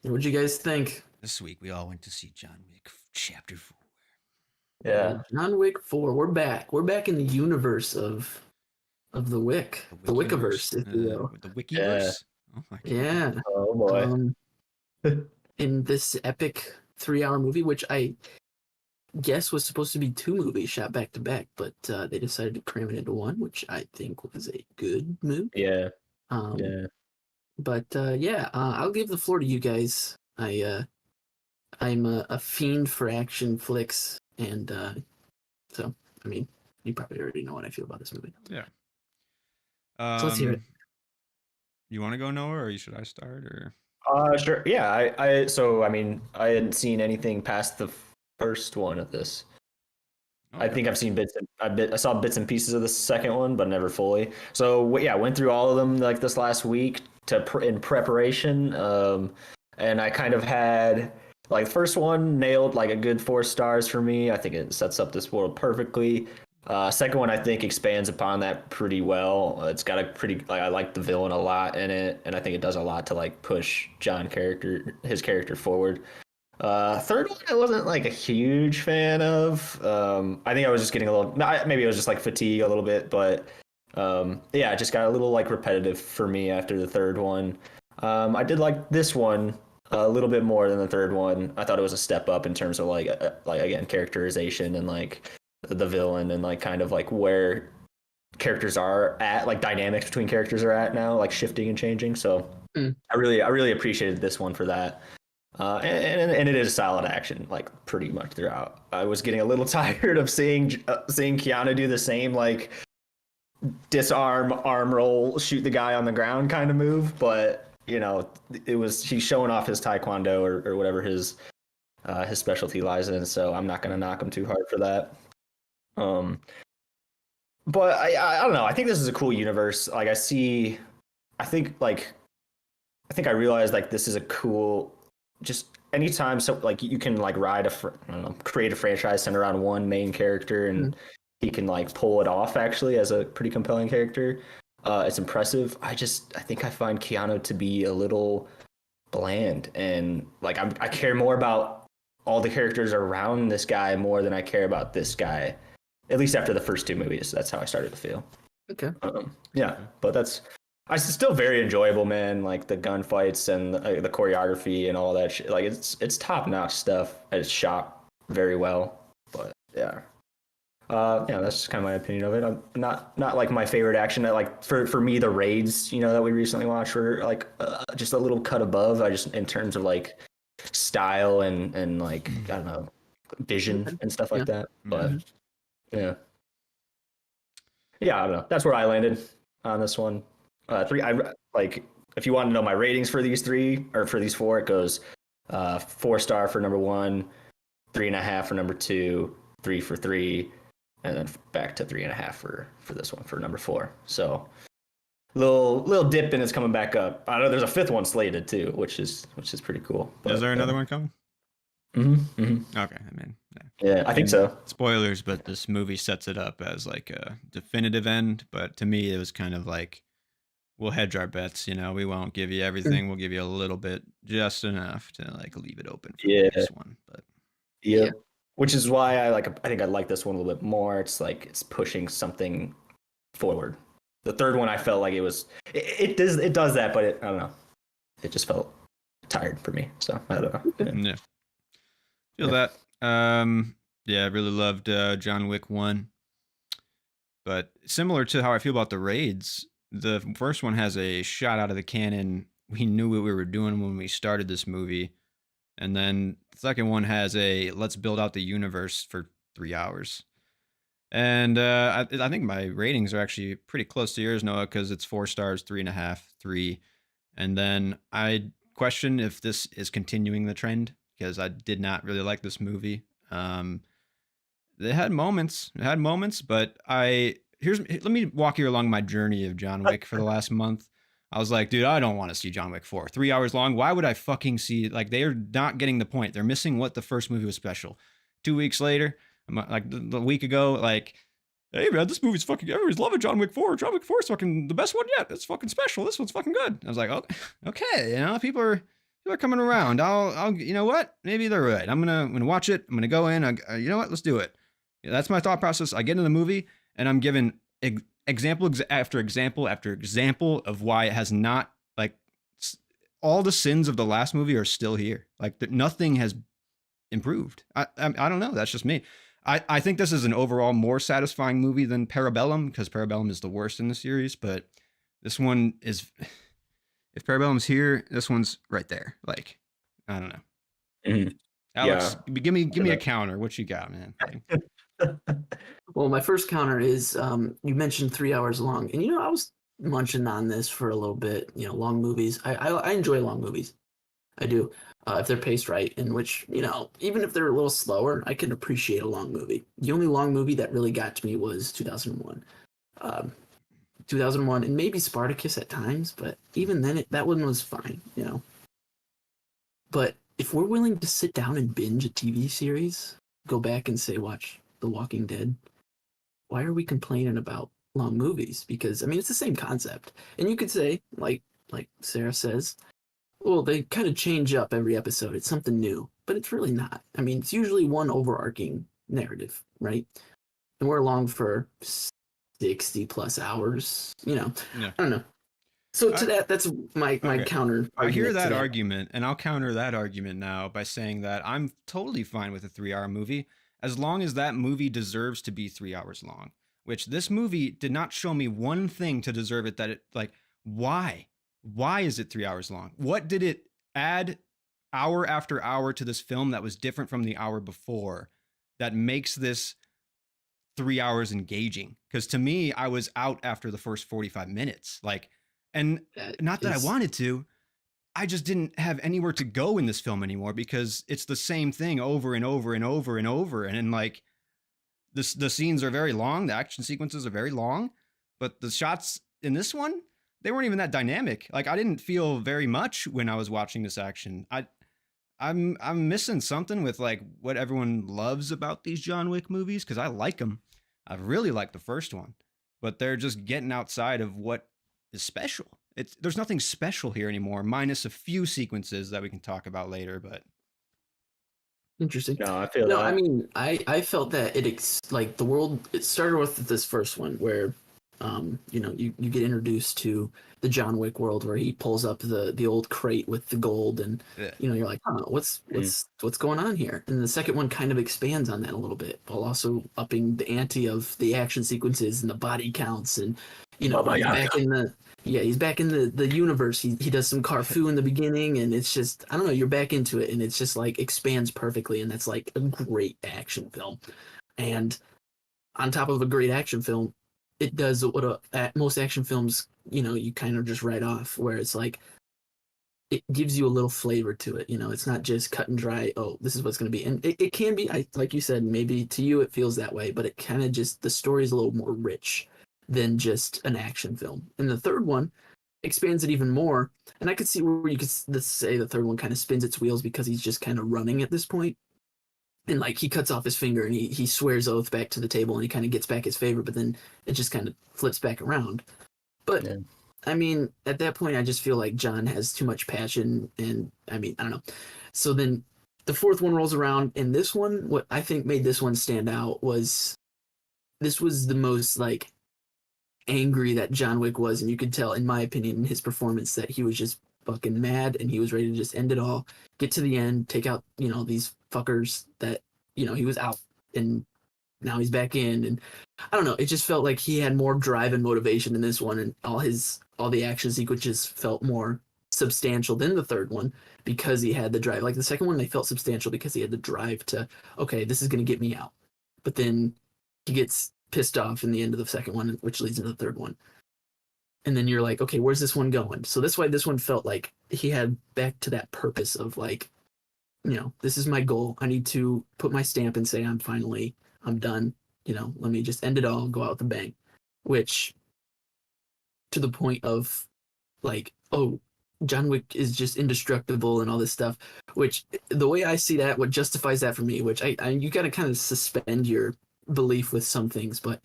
What'd you guys think? This week we all went to see John Wick Chapter 4. Yeah. John Wick 4. We're back. We're back in the universe of the Wickiverse. Wickiverse, if you will. The Yeah. Wikiverse? Oh my god. Yeah. Oh boy. In this epic 3-hour movie, which I guess was supposed to be 2 movies shot back to back, but they decided to cram it into one, which I think was a good move. Yeah. Um, Yeah. But I'll give the floor to you guys. I'm a fiend for action flicks, and so I mean, you probably already know what I feel about this movie. Yeah. So let's hear it. You want to go, Noah, or should I start? Or Sure. Yeah. I hadn't seen anything past the first one of this. I think I've seen I saw bits and pieces of the second one, but never fully. So yeah, went through all of them like this last week in preparation. And I kind of had like the first one nailed like a good 4 stars for me. I think it sets up this world perfectly. Second one I think expands upon that pretty well. It's got a pretty I like the villain a lot in it, and I think it does a lot to like push his character forward. Third one I wasn't like a huge fan of. I think I was just getting a little, maybe it was just like fatigue a little bit, but yeah, it just got a little like repetitive for me after the third one. I did like this one a little bit more than the third one. I thought it was a step up in terms of like again characterization and like the villain and like kind of like where characters are at, like dynamics between characters are at now, like shifting and changing. So I really appreciated this one for that. And it is solid action, like pretty much throughout. I was getting a little tired of seeing Keanu do the same like disarm, arm roll, shoot the guy on the ground kind of move, but you know, he's showing off his taekwondo or whatever his specialty lies in. So I'm not gonna knock him too hard for that. But I don't know. I think this is a cool universe. Like I think I realized like this is a cool. Just anytime so like you can like create a franchise centered around one main character and he can like pull it off actually as a pretty compelling character. It's impressive. I think I find Keanu to be a little bland, and like I care more about all the characters around this guy more than I care about this guy. At least after the first 2 movies, that's how I started to feel. Okay. Yeah, but it's still very enjoyable, man. Like the gunfights and the choreography and all that shit. Like it's top notch stuff. It's shot very well. But yeah, that's just kind of my opinion of it. I'm not like my favorite action. Like for me, the raids, that we recently watched were like just a little cut above. I just in terms of like style and like I don't know, vision and stuff like that. But yeah, I don't know. That's where I landed on this one. 3, if you want to know my ratings for these 3 or for these 4, it goes 4-star for number 1, 3.5 for number 2, 3 for 3, and then back to 3.5 for this one for number 4. So little dip and it's coming back up. I know there's a 5th one slated too, which is pretty cool. But, is there another one coming? Okay, I mean, yeah, I think so. Spoilers, but this movie sets it up as like a definitive end. But to me, it was kind of like, we'll hedge our bets. We won't give you everything. We'll give you a little bit, just enough to like leave it open for this one. But yeah, which is why I think I like this one a little bit more. It's like it's pushing something forward. The third one, I felt like it does that, but I don't know. It just felt tired for me. So I don't know. Yeah. Feel that. I really loved John Wick 1. But similar to how I feel about the raids, the first one has a shot out of the cannon. We knew what we were doing when we started this movie. And then the second one has a let's build out the universe for 3 hours. And I think my ratings are actually pretty close to yours, Noah, because it's 4 stars, 3.5, 3. And then I question if this is continuing the trend, because I did not really like this movie. It had moments, but let me walk you along my journey of John Wick for the last month. I was like, dude, I don't want to see John Wick 4. 3 hours long. Why would I fucking see? Like, they are not getting the point. They're missing what the first movie was special. 2 weeks later, like the week ago, like, hey man, this movie's fucking, everybody's loving John Wick 4. John Wick 4 is fucking the best one yet. It's fucking special. This one's fucking good. I was like, okay, people are are coming around. I'll, you know what? Maybe they're right. I'm gonna watch it. I'm gonna go in. You know what? Let's do it. That's my thought process. I get into the movie and I'm given example after example after example of why it has not, like, all the sins of the last movie are still here. Like, nothing has improved. I don't know. That's just me. I think this is an overall more satisfying movie than Parabellum, because Parabellum is the worst in the series. But this one is. If Parabellum's here, this one's right there. Like, I don't know. Mhm. Alex, give me a counter. What you got, man? Well, my first counter is you mentioned 3 hours long, and I was munching on this for a little bit. Long movies. I enjoy long movies. I do. If they're paced right, in which even if they're a little slower, I can appreciate a long movie. The only long movie that really got to me was 2001. 2001 and maybe Spartacus at times, but even then that one was fine, But if we're willing to sit down and binge a TV series, go back and say watch The Walking Dead, why are we complaining about long movies? Because it's the same concept. And you could say, like Sarah says, well, they kind of change up every episode. It's something new, but it's really not. It's usually one overarching narrative, right? And we're along for 60 plus hours, Yeah. I don't know. So that's my counter. I hear that argument, and I'll counter that argument now by saying that I'm totally fine with a 3-hour movie as long as that movie deserves to be 3 hours long, which this movie did not show me one thing to deserve it. Why is it 3 hours long? What did it add hour after hour to this film that was different from the hour before that makes this 3 hours engaging? Because to me, I was out after the first 45 minutes. And not that I wanted to, I just didn't have anywhere to go in this film anymore, because it's the same thing over and over and over and over. And then, the scenes are very long, the action sequences are very long, but the shots in this one, they weren't even that dynamic. I didn't feel very much when I was watching this action. I'm missing something with what everyone loves about these John Wick movies, because I like them. I really like the first one, but they're just getting outside of what is special. There's nothing special here anymore, minus a few sequences that we can talk about later. But interesting. No, I feel that. I felt that the world. It started with this first one where, you get introduced to the John Wick world, where he pulls up the old crate with the gold, and you're like, what's going on here? And the second one kind of expands on that a little bit, while also upping the ante of the action sequences and the body counts, and he's back in the universe. He does some Carfu in the beginning, and it's just, I don't know, you're back into it, and it's just expands perfectly, and that's a great action film. And on top of a great action film, it does what most action films, you kind of just write off, where it's it gives you a little flavor to it. It's not just cut and dry, oh, this is what's going to be. And it can be, like you said, maybe to you it feels that way, but it kind of just, the story is a little more rich than just an action film. And the third one expands it even more. And I could see where you could say the third one kind of spins its wheels, because he's just kind of running at this point. And he cuts off his finger, and he swears oath back to the table, and he kind of gets back his favor, but then it just kind of flips back around. But at that point, I just feel like John has too much passion, and I don't know. So then the fourth one rolls around, and this one, what I think made this one stand out was, this was the most angry that John Wick was, and you could tell, in my opinion, in his performance, that he was just fucking mad, and he was ready to just end it all, get to the end, take out these fuckers that he was out, and now he's back in. And I don't know, it just felt like he had more drive and motivation in this one, and all the action sequences felt more substantial than the third one, because he had the drive. The second one, they felt substantial because he had the drive to, okay, this is going to get me out, but then he gets pissed off in the end of the second one, which leads into the third one. And then you're like, okay, where's this one going? So that's why this one felt like he had back to that purpose of this is my goal. I need to put my stamp and say, I'm done. Let me just end it all, go out with a bang. Which, to the point of oh, John Wick is just indestructible and all this stuff, which the way I see that, what justifies that for me, which you gotta kind of suspend your belief with some things, but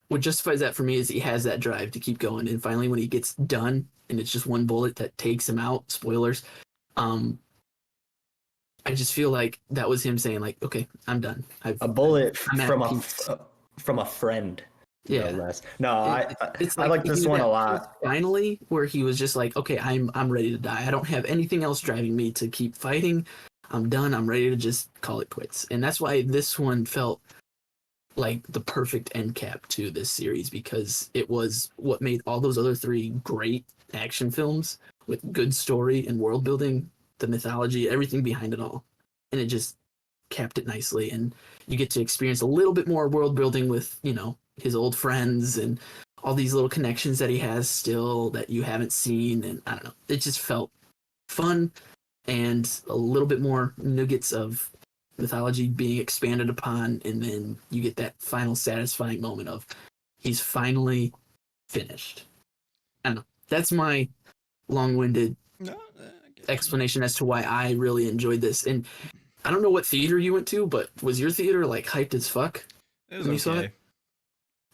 what justifies that for me is he has that drive to keep going. And finally, when he gets done and it's just one bullet that takes him out, spoilers, I just feel like that was him saying like, okay, I'm done. A bullet I'm at from peace. from a friend. Yeah. No less. No, It's I like like he this was one a at lot. peace finally, where he was just like, okay, I'm ready to die. I don't have anything else driving me to keep fighting. I'm done. I'm ready to just call it quits. And that's why this one felt like the perfect end cap to this series, because it was what made all those other three great action films with good story and world building, the mythology, everything behind it all. And it just capped it nicely. And you get to experience a little bit more world building with, you know, his old friends and all these little connections that he has still that you haven't seen. And I don't know, it just felt fun and a little bit more nuggets of mythology being expanded upon, and then you get that final satisfying moment of he's finally finished. I don't know. That's my long-winded explanation as to why I really enjoyed this. And I don't know what theater you went to, but was your theater like hyped as fuck It was when you saw okay. it?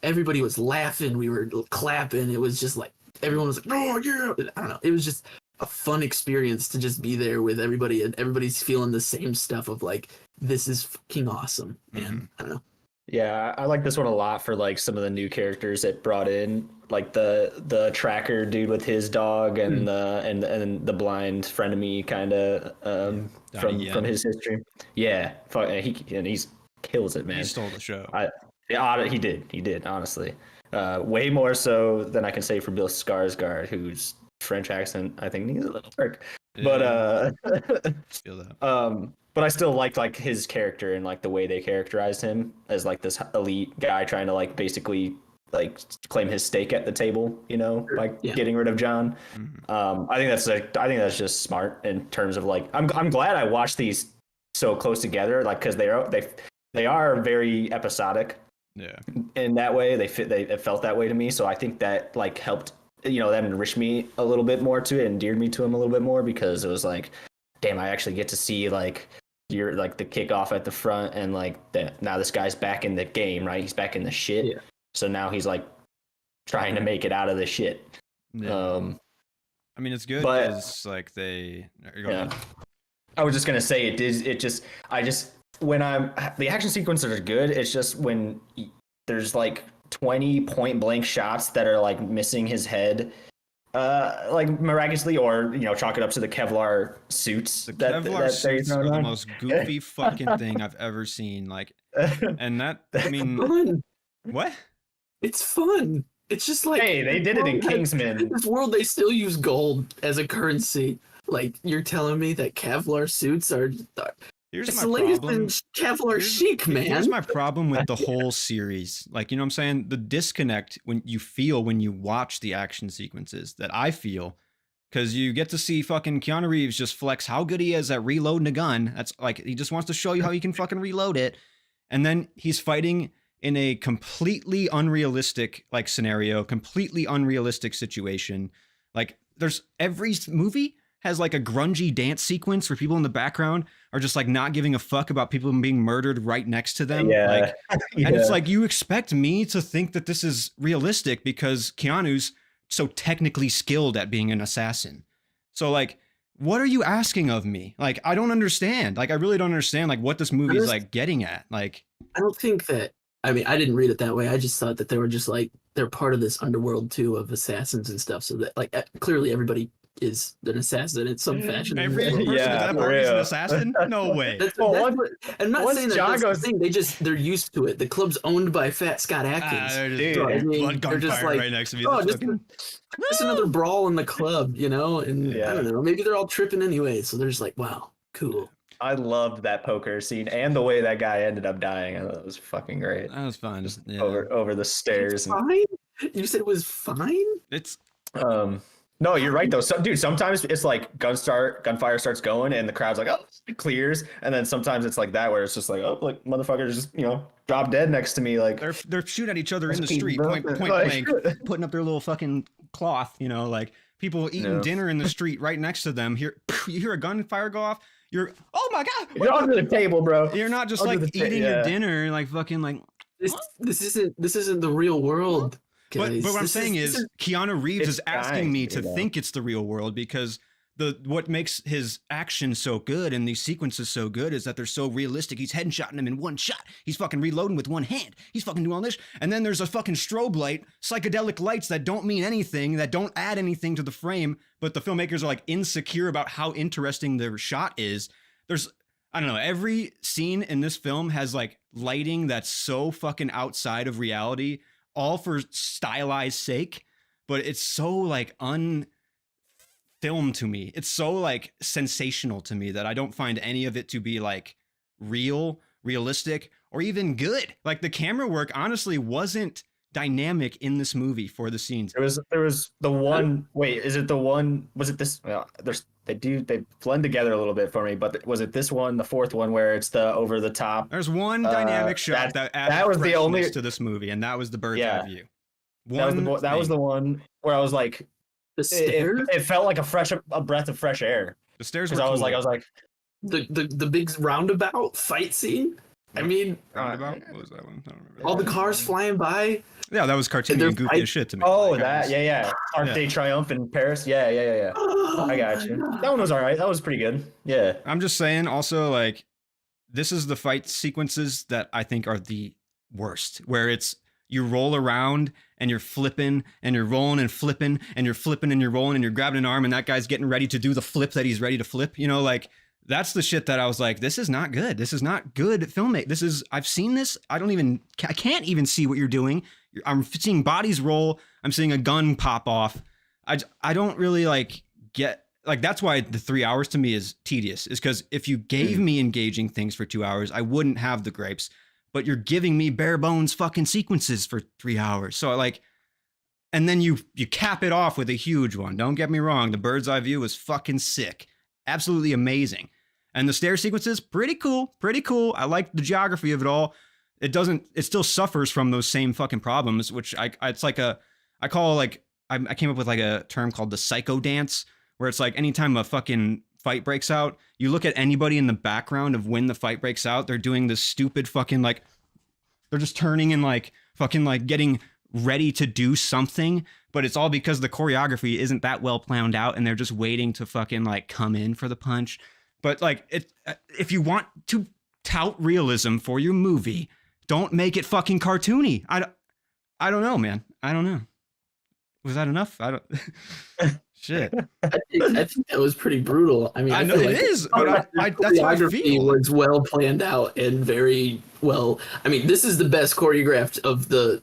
Everybody was laughing. We were clapping. It was just like everyone was like, "Oh yeah!" I don't know. It was just a fun experience to just be there with everybody, and everybody's feeling the same stuff of like, this is fucking awesome. And I don't know. Yeah, I like this one a lot for like some of the new characters it brought in, like the tracker dude with his dog and the blind frenemy kind of from his history. Yeah, he's kills it, man. He stole the show. He did honestly, way more so than I can say for Bill Skarsgård, whose French accent I think needs a little work. Yeah. But Feel that. but I still liked like his character and like the way they characterized him as like this elite guy trying to like basically like claim his stake at the table, you know, like getting rid of John. I think that's just smart in terms of like I'm glad I watched these so close together, like because they are very episodic. Yeah. In that way, it felt that way to me. So I think that like helped, you know, that enriched me a little bit more to it, endeared me to him a little bit more, because it was like, damn, I actually get to see like you're like the kickoff at the front, and like now this guy's back in the game, right? He's back in the shit. Yeah. So now he's like trying to make it out of the shit. Yeah. I mean, it's good because like they. Yeah. I was just gonna say when the action sequences are good. It's just when there's like 20 point blank shots that are like missing his head, like miraculously, or you know, chalk it up to the Kevlar suits. The Kevlar suits are the most goofy fucking thing I've ever seen. Like, and that, I mean, fun. What? It's fun. It's just like, hey, they did it in Kingsman. In this world, they still use gold as a currency. Like, you're telling me that Kevlar suits are. Here's it's my the latest problem. in Kevlar chic, man. Here's my problem with the whole series. Like, you know what I'm saying? The disconnect when you watch the action sequences that I feel, because you get to see fucking Keanu Reeves just flex how good he is at reloading a gun. That's like, he just wants to show you how he can fucking reload it. And then he's fighting in a completely unrealistic like scenario, completely unrealistic situation. Like, there's every movie has like a grungy dance sequence where people in the background are just like not giving a fuck about people being murdered right next to them. Yeah. Like, and it's like, you expect me to think that this is realistic because Keanu's so technically skilled at being an assassin. So like, what are you asking of me? Like, I don't understand. Like, I really don't understand like what this movie is like getting at. Like, I don't think that, I mean, I didn't read it that way. I just thought that they were just like, they're part of this underworld too of assassins and stuff. So that like, clearly everybody is an assassin in some fashion. Every person at that party is an assassin? No way. I'm not saying that's the thing. They're used to it. The club's owned by Fat Scott Atkins. They're just like, right next to me. Oh, just another brawl in the club, you know? And I don't know. Maybe they're all tripping anyway. So they're just like, wow, cool. I loved that poker scene and the way that guy ended up dying. I thought it was fucking great. That was fun. Just over the stairs. Fine? You said it was fine? It's no, you're right though. So, dude, sometimes it's like gunfire starts going and the crowd's like, oh, it clears, and then sometimes it's like that where it's just like, oh, like motherfuckers just, you know, drop dead next to me. Like they're shooting at each other in the street, point blank, putting up their little fucking cloth, you know, like people eating dinner in the street right next to them. You hear a gunfire go off. You're, oh my god, you're under the table, bro. You're not just like eating your dinner, like fucking like. This isn't the real world. But what I'm saying is Keanu Reeves is asking me to think it's the real world because what makes his action so good and these sequences so good is that they're so realistic. He's headshotting him in one shot. He's fucking reloading with one hand. He's fucking doing all this. And then there's a fucking strobe light, psychedelic lights that don't mean anything, that don't add anything to the frame, but the filmmakers are like insecure about how interesting their shot is. There's, I don't know, every scene in this film has like lighting that's so fucking outside of reality, all for stylized sake, but it's so like film to me. It's so like sensational to me that I don't find any of it to be like realistic, or even good. Like the camera work honestly wasn't dynamic in this movie for the scenes. There was the one. Wait, is it the one? Was it this? Well, they blend together a little bit for me. But was it this one, the fourth one, where it's the over the top? There's one dynamic shot that was the only to this movie, and that was the bird's eye view. That was the one where I was like, The stairs. it felt like a breath of fresh air. The stairs were Because cool. I was like, the big roundabout fight scene. I mean, roundabout. What was that one? I don't remember. all the cars flying by. Yeah, that was cartoony and goofy as shit to me. Oh, Like, that, yeah. Arc de Triomphe in Paris. Yeah. Oh, I got you. That one was all right. That was pretty good. Yeah. I'm just saying also, like, this is the fight sequences that I think are the worst, where it's you roll around and you're flipping and you're rolling and flipping and you're flipping and you're rolling and you're grabbing an arm and that guy's getting ready to do the flip that he's ready to flip. You know, like, that's the shit that I was like, this is not good. This is not good filmmaking. I've seen this. I can't even see what you're doing. I'm seeing bodies roll. I'm seeing a gun pop off. I don't really like get, like, that's why the 3 hours to me is tedious, is because if you gave me engaging things for 2 hours, I wouldn't have the gripes, but you're giving me bare bones fucking sequences for 3 hours. So like, and then you cap it off with a huge one. Don't get me wrong. The bird's eye view was fucking sick. Absolutely amazing. And the stair sequences, pretty cool. I like the geography of it all. It still suffers from those same fucking problems, which I came up with like a term called the psycho dance, where it's like anytime a fucking fight breaks out, you look at anybody in the background of when the fight breaks out, they're doing this stupid fucking like, they're just turning and like fucking like getting ready to do something, but it's all because the choreography isn't that well planned out and they're just waiting to fucking like come in for the punch. But like, if you want to tout realism for your movie, don't make it fucking cartoony. I don't know, man. I don't know. Was that enough? I don't. Shit. I think that was pretty brutal. I mean, I know feel it like is, but that's how I feel. Was well planned out and very well. I mean, this is the best choreographed of the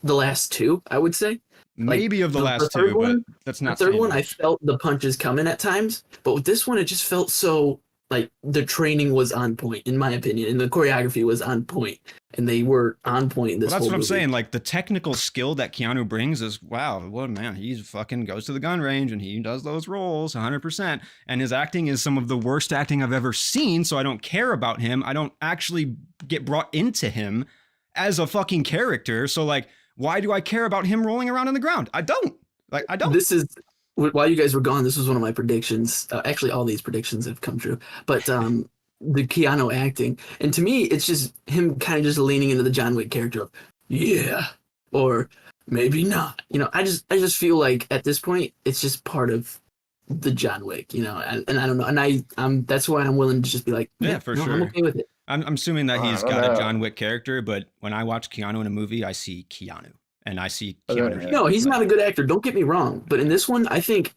last two, I would say. Maybe like, of the last two, one, but that's not. The third one, I felt the punches coming at times, but with this one, it just felt so like the training was on point, in my opinion, and the choreography was on point, and they were on point in this. Well, that's whole what I'm movie. saying. Like the technical skill that Keanu brings is wow. Well, man, he fucking goes to the gun range and he does those roles 100%. And his acting is some of the worst acting I've ever seen. So I don't care about him. I don't actually get brought into him as a fucking character. So like, why do I care about him rolling around on the ground? I don't. Like, I don't. This is, while you guys were gone, this was one of my predictions. Actually, all these predictions have come true. But the Keanu acting, and to me, it's just him kind of just leaning into the John Wick character of, yeah, or maybe not. You know, I just feel like at this point, it's just part of the John Wick. You know, and I don't know, and I'm that's why I'm willing to just be like, yeah, for sure, I'm okay with it. I'm assuming that he's got a John Wick character, but when I watch Keanu in a movie, I see Keanu. And I see Keanu. No, he's not a good actor. Don't get me wrong. But in this one, I think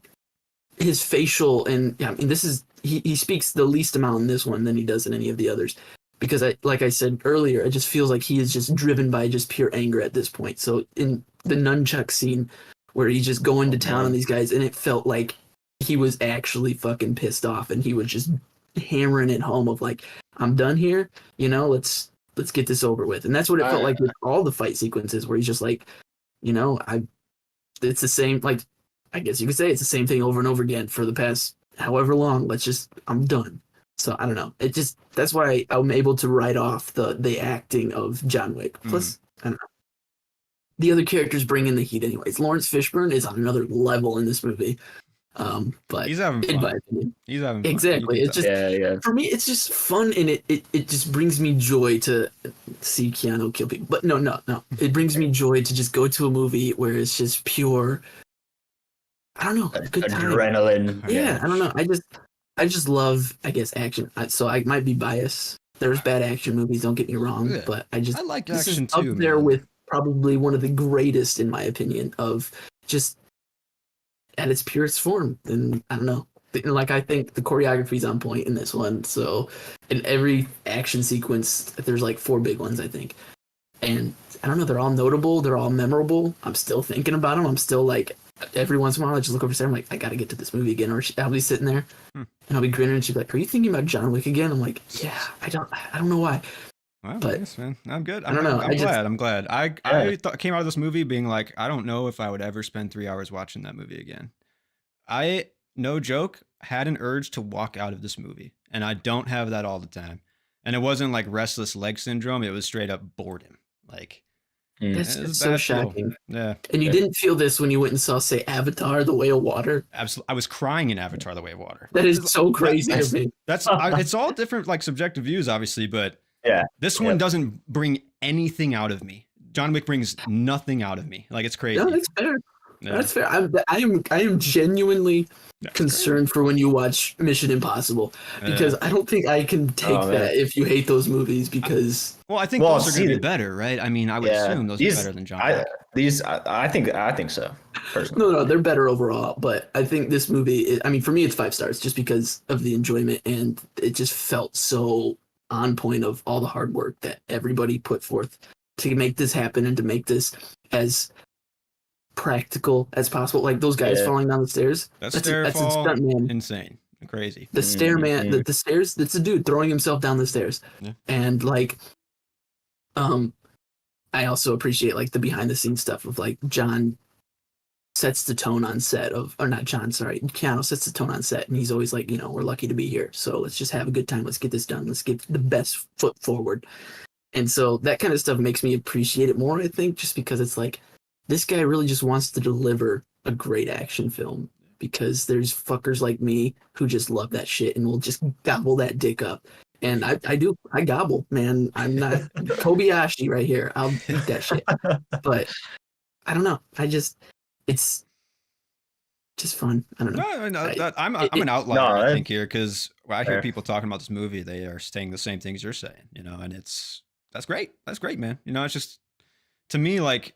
his facial and I mean, this is he speaks the least amount in this one than he does in any of the others. Because like I said earlier, it just feels like he is just driven by just pure anger at this point. So in the nunchuck scene where he's just going to town on these guys, and it felt like he was actually fucking pissed off, and he was just hammering it home of like, I'm done here, you know, let's get this over with. And that's what it felt like with all the fight sequences, where he's just like, you know, it's the same, like, I guess you could say it's the same thing over and over again for the past however long. I'm done. So I don't know. It just, that's why I'm able to write off the acting of John Wick. Plus, I don't know. The other characters bring in the heat anyways. Lawrence Fishburne is on another level in this movie. But he's having fun. In my opinion. He's having fun. Exactly. It's just for me, it's just fun, and it just brings me joy to see Keanu kill people. But no. It brings me joy to just go to a movie where it's just pure I don't know, a good time. Adrenaline. Yeah, I don't know. I just love, I guess, action. So I might be biased. There's bad action movies, don't get me wrong, Yeah. but I like this is action up too, there man. with probably one of the greatest, in my opinion, of just at its purest form. And I don't know. Like, I think the choreography's on point in this one. So in every action sequence, there's like 4 big ones, I think. And I don't know, they're all notable, they're all memorable. I'm still thinking about them. I'm still like, every once in a while, I just look over Sarah. I'm like, I gotta get to this movie again. Or I'll be sitting there, and I'll be grinning, and she'll be like, "Are you thinking about John Wick again?" I'm like, "Yeah." I don't know why. Well, But nice, man. I'm good. I don't know. I'm glad. I'm glad. I came out of this movie being like, I don't know if I would ever spend 3 hours watching that movie again. I, no joke, had an urge to walk out of this movie, and I don't have that all the time. And it wasn't like restless leg syndrome. It was straight up boredom. Like, That's it was a so bad feel. shocking. Yeah, And you didn't feel this when you went and saw, say, Avatar: The Way of Water. absolutely. I was crying in Avatar: The Way of Water. That is so crazy that's, to me. it's all different, like subjective views, obviously, but Yeah. this one doesn't bring anything out of me. John Wick brings nothing out of me. Like, it's crazy. No, that's fair. Yeah. That's fair. I am genuinely concerned for when you watch Mission Impossible, because I don't think I can take that if you hate those movies, because well, I think those are going to be better, right? I mean, I would assume those are better than John Wick. I think so. Personally. No, they're better overall. But I think this movie, I mean, for me, it's 5 stars just because of the enjoyment, and it just felt so on point of all the hard work that everybody put forth to make this happen and to make this as practical as possible. Like those guys falling down the stairs. That's a stunt man. Insane. Crazy. The stairman, the stairs, it's a dude throwing himself down the stairs. Yeah. And like, I also appreciate like the behind the scenes stuff of like John sets the tone on set of, or not John, sorry, Keanu sets the tone on set, and he's always like, you know, we're lucky to be here, so let's just have a good time. Let's get this done. Let's get the best foot forward. And so that kind of stuff makes me appreciate it more, I think, just because it's like, this guy really just wants to deliver a great action film, because there's fuckers like me who just love that shit and will just gobble that dick up. And I gobble, man. I'm not Kobayashi right here. I'll eat that shit. But I don't know. It's just fun. I don't know. No, I'm an outlier, I think, here, because I hear people talking about this movie, they are saying the same things you're saying, you know, and that's great. That's great, man. You know, it's just, to me, like,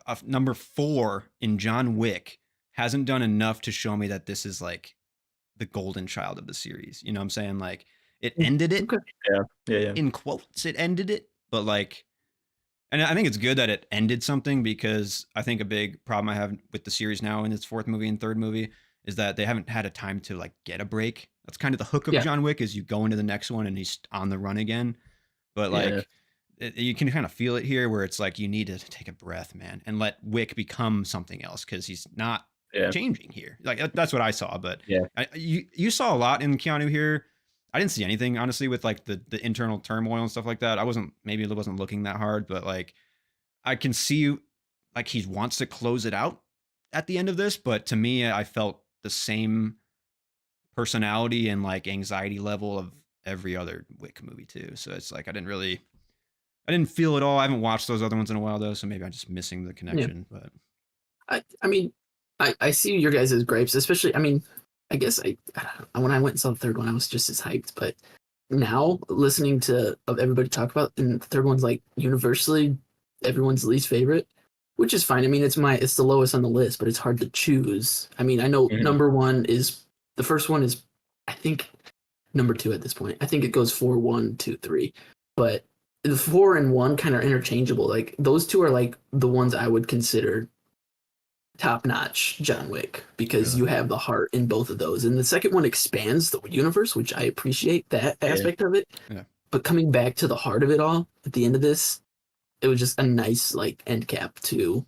a number 4 in John Wick hasn't done enough to show me that this is like the golden child of the series. You know what I'm saying? Like, it ended it. Okay. Yeah. In quotes, it ended it. But like, and I think it's good that it ended something, because I think a big problem I have with the series now in its 4th movie and 3rd movie is that they haven't had a time to like get a break. That's kind of the hook of John Wick, is you go into the next one and he's on the run again. But like, you can kind of feel it here, where it's like, you need to take a breath, man, and let Wick become something else, because he's not changing here. Like, that's what I saw. But you saw a lot in Keanu here. I didn't see anything, honestly, with like the internal turmoil and stuff like that. I wasn't looking that hard, but like, I can see like he wants to close it out at the end of this. But to me, I felt the same personality and like anxiety level of every other Wick movie too. So it's like, I didn't feel it all. I haven't watched those other ones in a while though, so maybe I'm just missing the connection. But I mean, I see your guys' gripes, especially. I mean, I guess when I went and saw the 3rd one, I was just as hyped. But now listening to everybody talk about, and the 3rd one's like universally everyone's least favorite, which is fine. I mean, it's the lowest on the list, but it's hard to choose. I mean, I know number 1 is, the first one is, I think, number 2 at this point. I think it goes 4, 1, 2, 3, but the 4 and 1 kind of interchangeable. Like, those 2 are like the ones I would consider top-notch John Wick, because you have the heart in both of those. And the second one expands the universe, which I appreciate that aspect of it. But coming back to the heart of it all at the end of this, it was just a nice like end cap to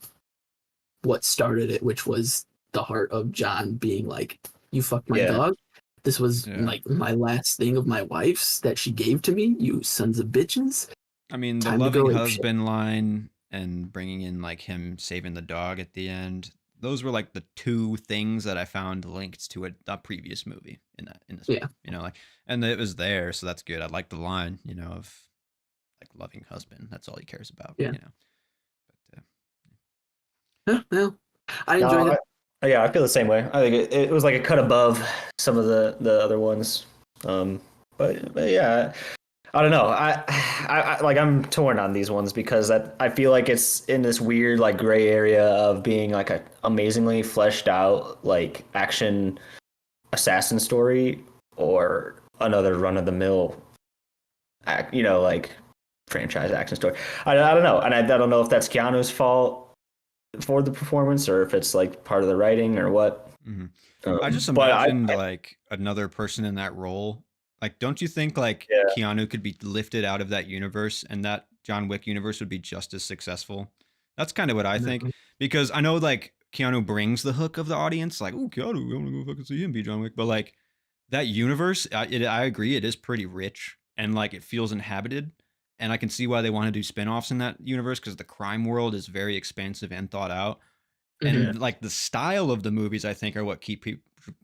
what started it, which was the heart of John being like, you fucked my dog. This was like my last thing of my wife's that she gave to me, you sons of bitches. I mean, the loving husband line and bringing in like him saving the dog at the end, those were like the 2 things that I found linked to a previous movie in this movie, you know, like, and it was there, so that's good. I like the line, you know, of like loving husband, that's all he cares about, you know. But well, I enjoyed it. Yeah, I feel the same way. I think it was like a cut above some of the other ones. But yeah, I don't know. I like I'm torn on these ones because I feel like it's in this weird like gray area of being like a amazingly fleshed out like action assassin story or another run of the mill like franchise action story. I don't know, and I don't know if that's Keanu's fault for the performance or if it's like part of the writing or what. Mhm. I just But imagined like another person in that role. Like, don't you think like Yeah. Keanu could be lifted out of that universe and that John Wick universe would be just as successful? That's kind of what I think, because I know like Keanu brings the hook of the audience, like, oh, Keanu, we want to go fucking see him be John Wick. But like that universe, I agree, it is pretty rich and like it feels inhabited. And I can see why they want to do spin-offs in that universe because the crime world is very expansive and thought out. Mhm. And like the style of the movies, I think, are what keep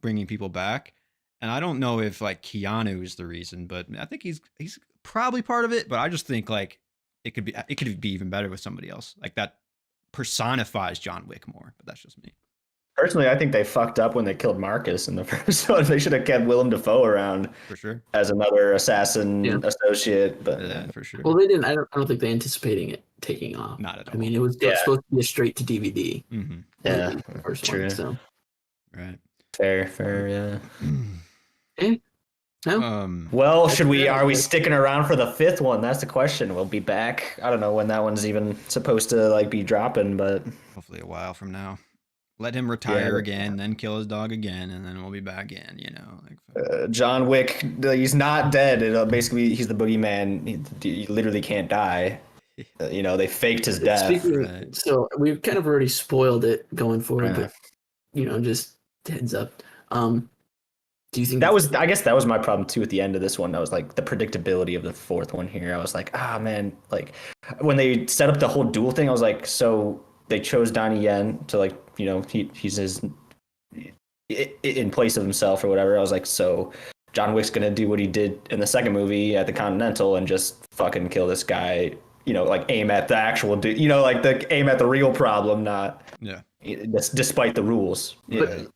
bringing people back. And I don't know if like Keanu is the reason, but I think he's probably part of it. But I just think like it could be even better with somebody else like that personifies John Wick more. But that's just me. Personally, I think they fucked up when they killed Marcus in the first one. They should have kept Willem Dafoe around For sure. as another assassin Yeah. associate. But Yeah, for sure. Well, they didn't. I don't think they're anticipating it taking off. Not at all. I mean, it was Yeah. supposed to be a straight to DVD. Mm-hmm. Yeah, the first true. one. So Right. fair, yeah. no, Well, are we sticking around for the fifth one? That's the question. We'll be back. I don't know when that one's even supposed to like be dropping, but Hopefully a while from now. Let him retire Yeah. again, then kill his dog again, and then we'll be back in. Like, John Wick, he's not dead. Basically, he's the boogeyman. He literally can't die. They faked his death. Right. So we've kind of already spoiled it going forward, but just heads up. Do you think I guess that was my problem too at the end of this one. I was like the predictability of the fourth one here. I was like, man, like when they set up the whole duel thing, I was like, so they chose Donnie Yen to like, he's his in place of himself or whatever. I was like, so John Wick's gonna do what he did in the second movie at the Continental and just fucking kill this guy, like aim at the actual dude, like the aim at the real problem, not despite the rules. But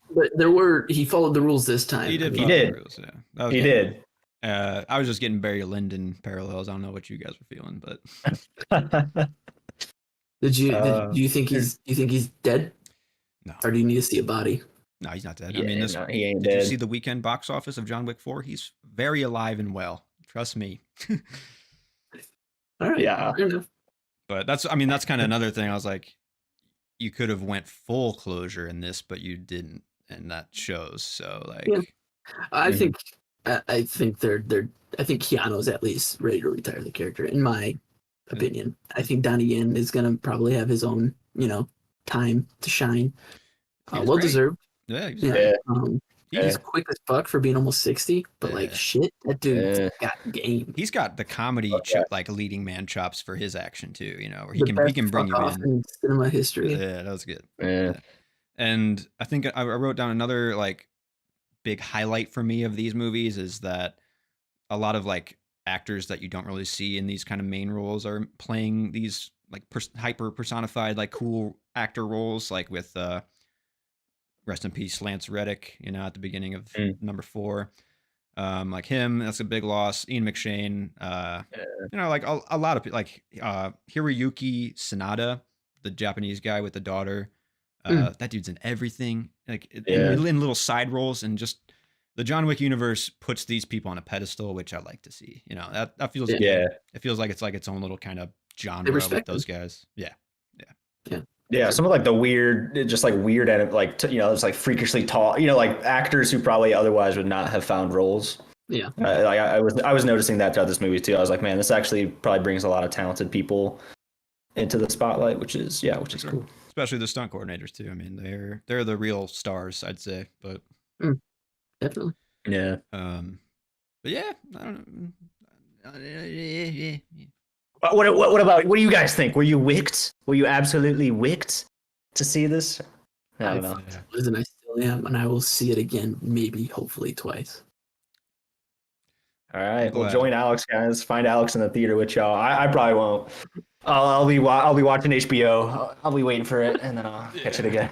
he followed the rules this time. He did. He did. The rules, yeah. He did. I was just getting Barry Lyndon parallels. I don't know what you guys were feeling, but Did you think he's dead? No. Or do you need to see a body? No, he's not dead. Yeah, I mean, he ain't did dead. you see the weekend box office of John Wick 4? He's very alive and well. Trust me. All right. Yeah. Fair enough. But that's kind of another thing. I was like, you could have went full closure in this, but you didn't, and that shows. So like, Yeah. I think Keanu's at least ready to retire the character, in my opinion. I think Donnie Yen is gonna probably have his own, time to shine. Well deserved. Yeah. He's quick as fuck for being almost 60, but like shit, that dude's got game. He's got the comedy like leading man chops for his action too, where he can bring you in cinema history. Yeah, that was good. Yeah. And I think I wrote down another like big highlight for me of these movies is that a lot of like actors that you don't really see in these kind of main roles are playing these like hyper personified like cool actor roles, like with rest in peace Lance Reddick, at the beginning of number 4. Like him, that's a big loss. Ian McShane, like a lot of people, like Hiroyuki Sanada, the Japanese guy with the daughter. That dude's in everything, like in little side roles, and just the John Wick universe puts these people on a pedestal, which I like to see. That feels good. It feels like it's its own little kind of genre with those guys. Yeah, some of like the weird, just like weird, and like it's like freakishly tall, like actors who probably otherwise would not have found roles. Yeah, I was noticing that throughout this movie too. I was like, man, this actually probably brings a lot of talented people into the spotlight, which is cool. Especially the stunt coordinators too. I mean, they're the real stars, I'd say. But definitely. Yeah. But yeah, I don't know. What do you guys think? Were you wicked? Were you absolutely wicked to see this? I don't know. Listen, I still am, and I will see it again, maybe, hopefully, twice. All right, well, join Alex, guys. Find Alex in the theater with y'all. I probably won't. I'll be watching HBO. I'll be waiting for it, and then I'll catch it again.